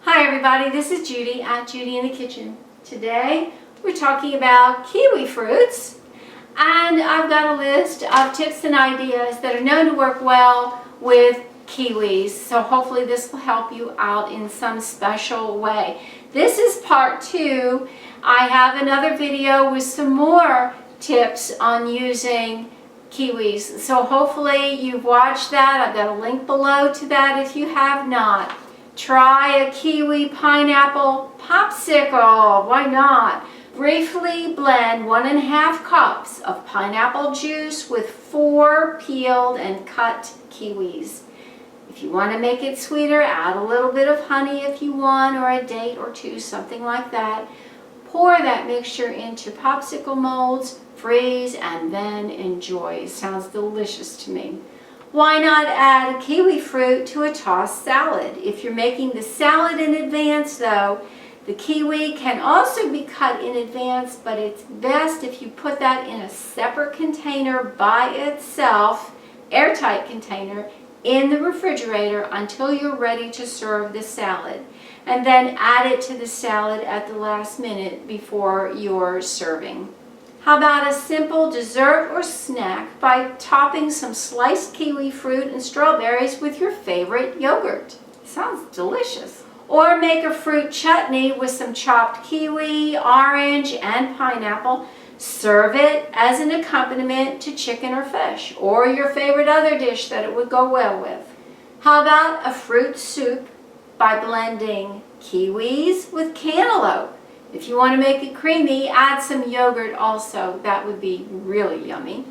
Hi everybody, this is Judy at Judy in the Kitchen. Today we're talking about kiwi fruits, and I've got a list of tips and ideas that are known to work well with kiwis, so hopefully this will help you out in some special way. This is part 2. I have another video with some more tips on using kiwis, so hopefully you've watched that. I've got a link below to that if you have not. Try a kiwi pineapple popsicle. Why not? Briefly blend 1½ cups of pineapple juice with 4 peeled and cut kiwis. If you want to make it sweeter, add a little bit of honey if you want, or a date or two, something like that. Pour that mixture into popsicle molds, freeze, and then enjoy. Sounds delicious to me. Why not add a kiwi fruit to a tossed salad? If you're making the salad in advance though, the kiwi can also be cut in advance, but it's best if you put that in a separate container by itself, airtight container, in the refrigerator until you're ready to serve the salad. And then add it to the salad at the last minute before you're serving. How about a simple dessert or snack by topping some sliced kiwi fruit and strawberries with your favorite yogurt? Sounds delicious. Or make a fruit chutney with some chopped kiwi, orange, and pineapple. Serve it as an accompaniment to chicken or fish, or your favorite other dish that it would go well with. How about a fruit soup by blending kiwis with cantaloupe? If you want to make it creamy, add some yogurt also. That would be really yummy.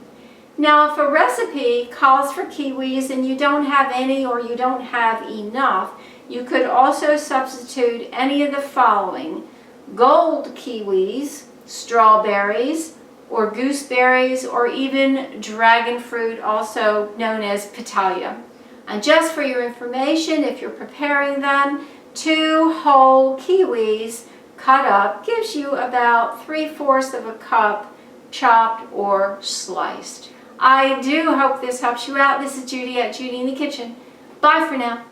Now, if a recipe calls for kiwis and you don't have any or you don't have enough, you could also substitute any of the following: gold kiwis, strawberries, or gooseberries, or even dragon fruit, also known as pitaya. And just for your information, if you're preparing them, 2 whole kiwis cut up gives you about 3/4 of a cup chopped or sliced. I do hope this helps you out. This is Judy at Judy in the Kitchen. Bye for now.